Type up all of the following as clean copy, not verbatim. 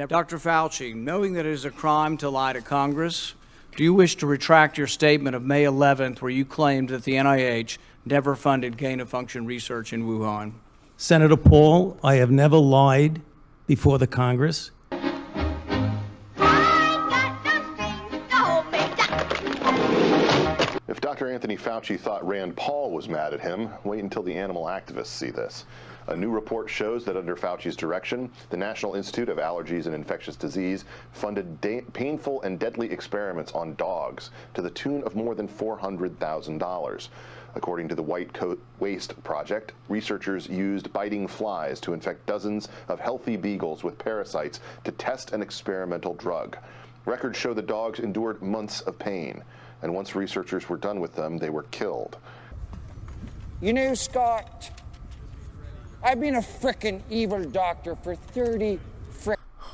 Dr. Fauci, knowing that it is a crime to lie to Congress, do you wish to retract your statement of May 11th where you claimed that the NIH never funded gain-of-function research in Wuhan? Senator Paul, I have never lied before the Congress. If Dr. Anthony Fauci thought Rand Paul was mad at him, wait until the animal activists see this. A new report shows that under Fauci's direction, the National Institute of Allergies and Infectious Disease funded painful and deadly experiments on dogs to the tune of more than $400,000. According to the White Coat Waste Project, researchers used biting flies to infect dozens of healthy beagles with parasites to test an experimental drug. Records show the dogs endured months of pain, and once researchers were done with them, they were killed. You know, Scott, I've been a frickin' evil doctor for 30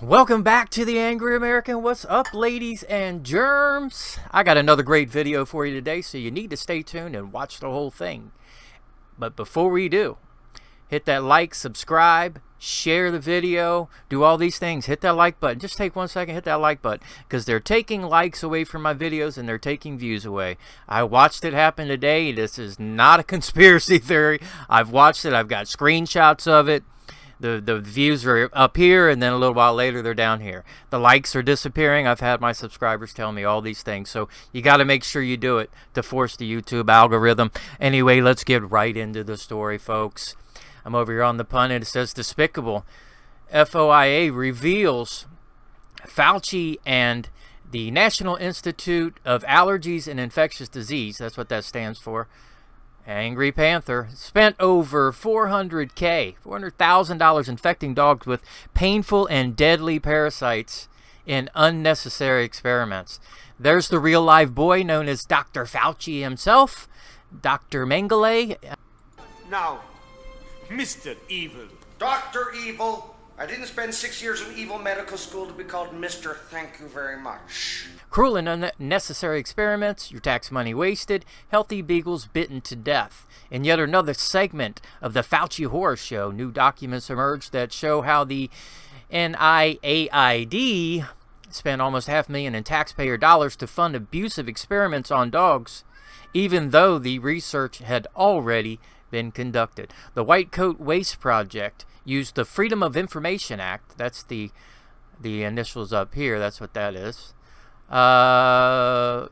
Welcome back to the Angry American. What's up, ladies and germs? I got another great video for you today, so you need to stay tuned and watch the whole thing. But before we do, hit that like, subscribe, share the video, do all these things. Hit that like button. Just take 1 second, hit that like button, because they're taking likes away from my videos and they're taking views away. I watched it happen today. This is not a conspiracy theory. I've watched it. I've got screenshots of it. The views are up here, and then a little while later they're down here. The likes are disappearing. I've had my subscribers tell me all these things. So you got to make sure you do it to force the YouTube algorithm. Anyway, let's get right into the story, folks. I'm over here on the pun, and it says Despicable. FOIA reveals Fauci and the National Institute of Allergies and Infectious Disease, that's what that stands for, Angry Panther, spent over $400,000 infecting dogs with painful and deadly parasites in unnecessary experiments. There's the real live boy known as Dr. Fauci himself, Dr. Mengele. Now, Mr. Evil. Dr. Evil. I didn't spend 6 years in evil medical school to be called Mr. Thank you very much. Cruel and unnecessary experiments, your tax money wasted, healthy beagles bitten to death. In yet another segment of the Fauci Horror Show, new documents emerged that show how the NIAID spent almost $500,000 in taxpayer dollars to fund abusive experiments on dogs, even though the research had already been conducted. The White Coat Waste Project used the Freedom of Information Act, that's the initials up here, that's what that is, to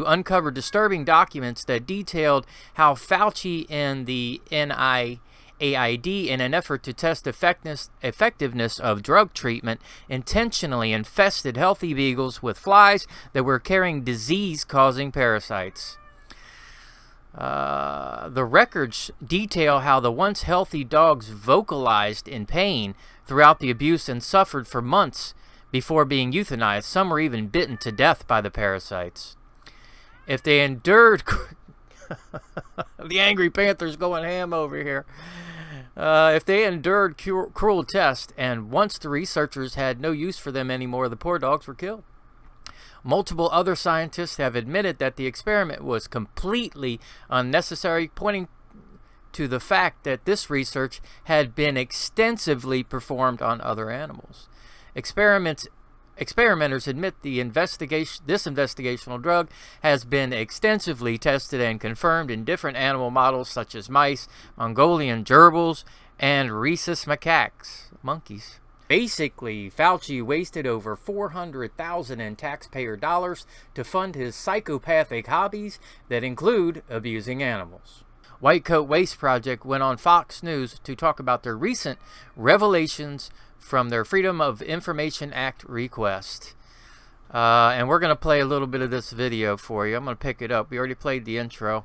uncover disturbing documents that detailed how Fauci and the NIAID, in an effort to test effectiveness of drug treatment, intentionally infested healthy beagles with flies that were carrying disease-causing parasites. The records detail how the once healthy dogs vocalized in pain throughout the abuse and suffered for months before being euthanized. Some were even bitten to death by the parasites. If they endured... the Angry Panther's going ham over here. If they endured cruel tests, and once the researchers had no use for them anymore, the poor dogs were killed. Multiple other scientists have admitted that the experiment was completely unnecessary, pointing to the fact that this research had been extensively performed on other animals. Experimenters admit this investigational drug has been extensively tested and confirmed in different animal models such as mice, Mongolian gerbils, and rhesus macaques, monkeys. Basically, Fauci wasted over $400,000 in taxpayer dollars to fund his psychopathic hobbies that include abusing animals. White Coat Waste Project went on Fox News to talk about their recent revelations from their Freedom of Information Act request. And we're going to play a little bit of this video for you. I'm going to pick it up. We already played the intro.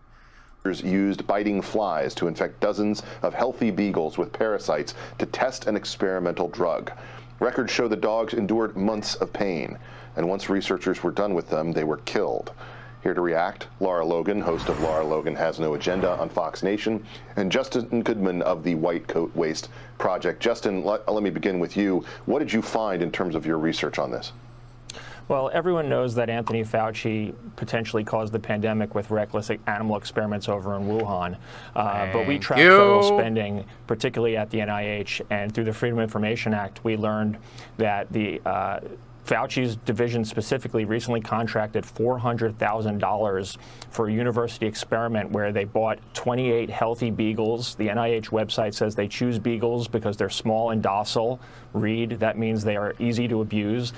Used biting flies to infect dozens of healthy beagles with parasites to test an experimental drug. Records show the dogs endured months of pain, and once researchers were done with them, they were killed. Here to react, Lara Logan, host of Lara Logan Has No Agenda on Fox Nation, and Justin Goodman of the White Coat Waste Project. Justin, let me begin with you. What did you find in terms of your research on this? Well, everyone knows that Anthony Fauci potentially caused the pandemic with reckless animal experiments over in Wuhan. But we track federal spending, particularly at the NIH, and through the Freedom of Information Act, we learned that the Fauci's division specifically recently contracted $400,000 for a university experiment where they bought 28 healthy beagles. The NIH website says they choose beagles because they're small and docile. Read, that means they are easy to abuse.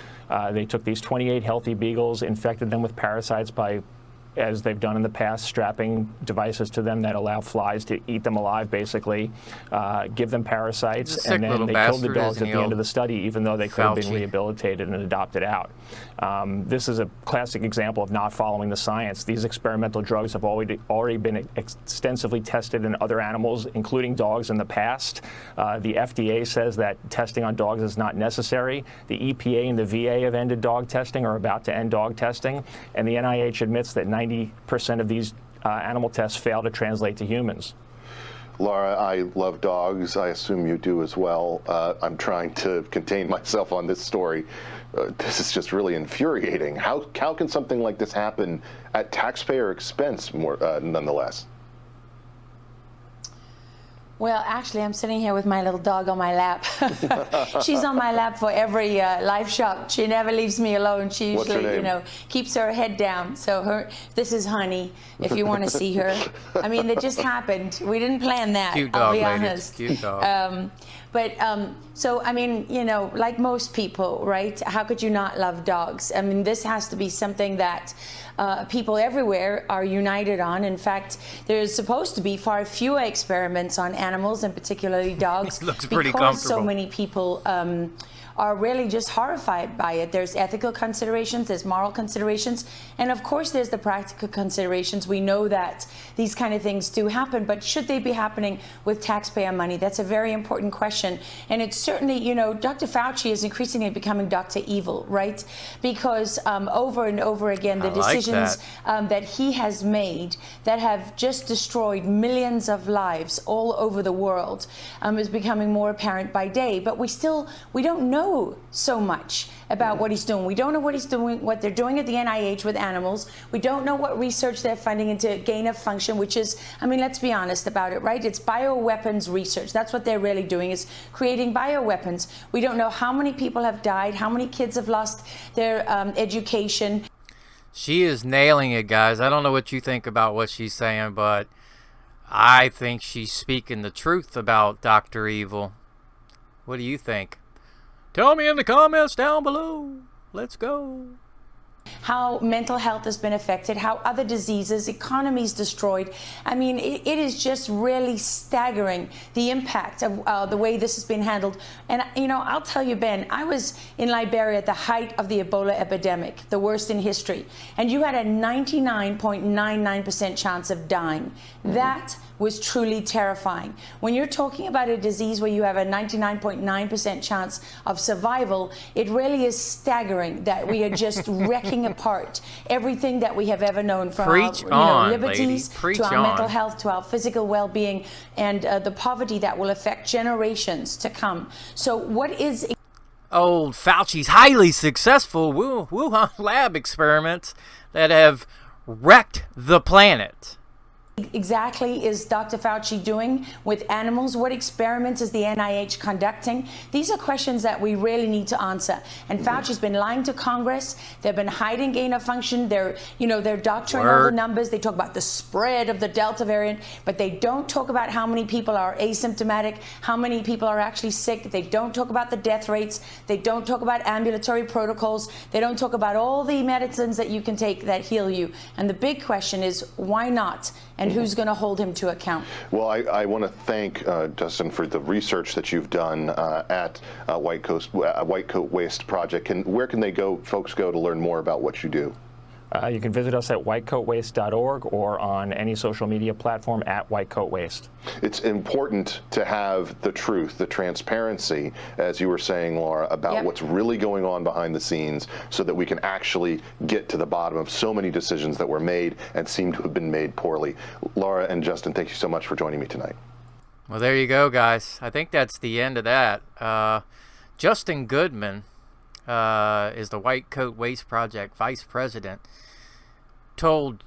They took these 28 healthy beagles, infected them with parasites by, as they've done in the past, strapping devices to them that allow flies to eat them alive, basically, give them parasites, and then they killed the dogs at the end of the study, even though they could have been rehabilitated and adopted out. This is a classic example of not following the science. These experimental drugs have already been extensively tested in other animals, including dogs, in the past. The FDA says that testing on dogs is not necessary. The EPA and the VA have ended dog testing or are about to end dog testing, and the NIH admits that 90% of these animal tests fail to translate to humans. Laura, I love dogs. I assume you do as well. I'm trying to contain myself on this story. This is just really infuriating. How can something like this happen at taxpayer expense, nonetheless? Well, actually, I'm sitting here with my little dog on my lap. She's on my lap for every live shot. She never leaves me alone. She usually, keeps her head down. So this is Honey, if you want to see her. I mean, it just happened. We didn't plan that. Cute dog, I'll be lady. honest. Cute dog. So, I mean, like most people, right? How could you not love dogs? I mean, this has to be something that people everywhere are united on. In fact, there's supposed to be far fewer experiments on animals, and particularly dogs, Looks pretty because so comfortable. many people are really just horrified by it. There's ethical considerations, there's moral considerations, and of course there's the practical considerations. We know that these kind of things do happen, but should they be happening with taxpayer money? That's a very important question. And it's certainly, Dr. Fauci is increasingly becoming Dr. Evil, right? Because over and over again, the decisions that he has made that have just destroyed millions of lives all over the world is becoming more apparent by day. But we don't know so much about what he's doing. We don't know what he's doing, what they're doing at the NIH with animals. We don't know what research they're funding into gain of function, which is, I mean, let's be honest about it, right? It's bioweapons research. That's what they're really doing, is creating bioweapons. We don't know how many people have died, how many kids have lost their education. She is nailing it, guys. I don't know what you think about what she's saying, but I think she's speaking the truth about Dr. Evil. What do you think? Tell me in the comments down below. Let's go. How mental health has been affected, how other diseases, economies destroyed. I mean, it is just really staggering, the impact of the way this has been handled. And, I'll tell you, Ben, I was in Liberia at the height of the Ebola epidemic, the worst in history. And you had a 99.99% chance of dying. That was truly terrifying. When you're talking about a disease where you have a 99.9% chance of survival, it really is staggering that we are just wrecking apart everything that we have ever known, from our liberties to our mental health to our physical well-being, and the poverty that will affect generations to come. So what is old Fauci's highly successful Wuhan lab experiments that have wrecked the planet? Exactly is Dr. Fauci doing with animals? What experiments is the NIH conducting? These are questions that we really need to answer. And Fauci's been lying to Congress. They've been hiding gain of function. They're doctoring all the numbers. They talk about the spread of the Delta variant, but they don't talk about how many people are asymptomatic, how many people are actually sick. They don't talk about the death rates. They don't talk about ambulatory protocols. They don't talk about all the medicines that you can take that heal you. And the big question is, why not? And who's going to hold him to account? Well, I want to thank Justin for the research that you've done at White Coat Waste Project. Where can folks go to learn more about what you do? You can visit us at whitecoatwaste.org or on any social media platform at whitecoatwaste. It's important to have the truth, the transparency, as you were saying, Laura, about what's really going on behind the scenes, so that we can actually get to the bottom of so many decisions that were made and seem to have been made poorly. Laura and Justin, thank you so much for joining me tonight. Well, there you go, guys. I think that's the end of that. Justin Goodman is the White Coat Waste Project vice president, told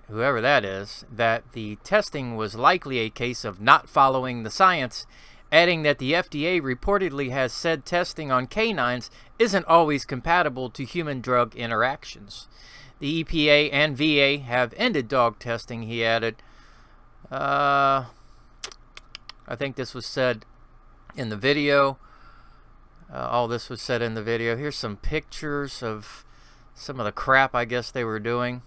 whoever that is that the testing was likely a case of not following the science, adding that the FDA reportedly has said testing on canines isn't always compatible to human-drug interactions. The EPA and VA have ended dog testing, he added. I think this was said in the video. All this was said in the video. Here's some pictures of some of the crap I guess they were doing.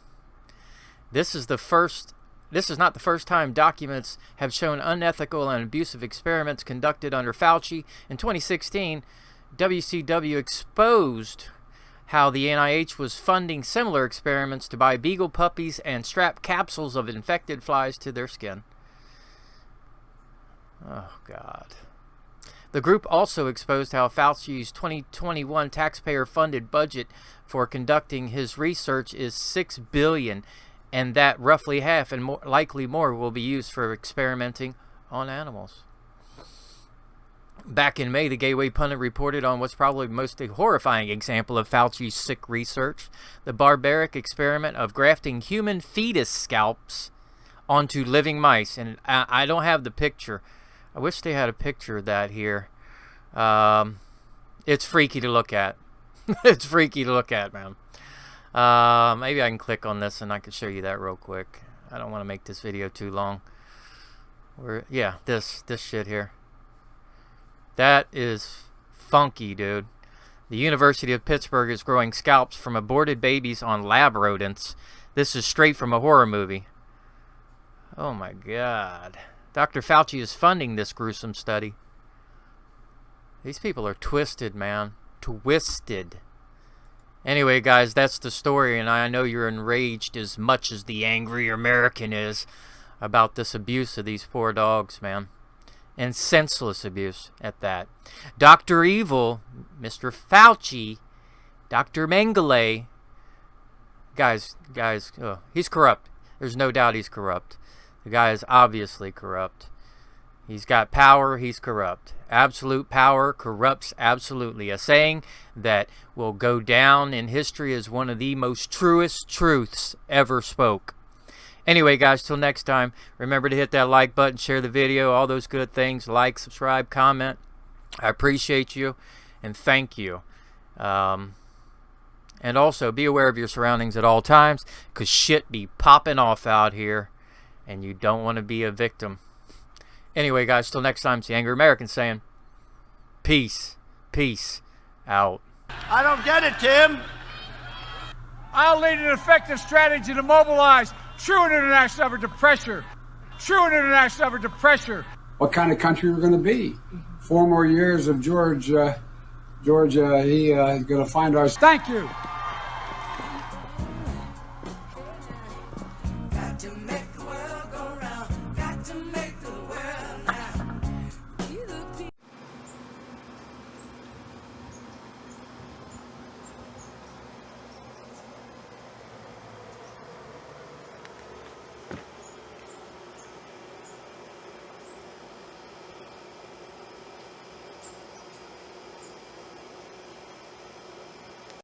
This is not the first time documents have shown unethical and abusive experiments conducted under Fauci. In 2016, WCW exposed how the NIH was funding similar experiments to buy beagle puppies and strap capsules of infected flies to their skin. Oh, God. The group also exposed how Fauci's 2021 taxpayer-funded budget for conducting his research is $6 billion, and that roughly half and likely more will be used for experimenting on animals. Back in May, the Gateway Pundit reported on what's probably the most horrifying example of Fauci's sick research, the barbaric experiment of grafting human fetus scalps onto living mice. And I don't have the picture. I wish they had a picture of that here. It's freaky to look at. It's freaky to look at, man. Maybe I can click on this and I can show you that real quick. I don't want to make this video too long. Yeah, this shit here. That is funky, dude. The University of Pittsburgh is growing scalps from aborted babies on lab rodents. This is straight from a horror movie. Oh my God. Dr. Fauci is funding this gruesome study. These people are twisted, man. Twisted. Anyway, guys, that's the story, and I know you're enraged as much as the angry American is about this abuse of these poor dogs, man. And senseless abuse at that. Dr. Evil, Mr. Fauci, Dr. Mengele, guys, he's corrupt. There's no doubt he's corrupt. The guy is obviously corrupt. He's got power, he's corrupt. Absolute power corrupts absolutely. A saying that will go down in history as one of the most truest truths ever spoke. Anyway, guys, till next time, remember to hit that like button, share the video, all those good things. Like, subscribe, comment. I appreciate you, and thank you. And also, be aware of your surroundings at all times, because shit be popping off out here, and you don't want to be a victim. Anyway, guys, till next time, it's the Angry American saying, peace, peace out. I don't get it, Tim. I'll lead an effective strategy to mobilize true international effort to pressure. True international effort to pressure. What kind of country we're going to be? 4 more years of Georgia, he is going to find our... Thank you. Got to make the world go round. Got to make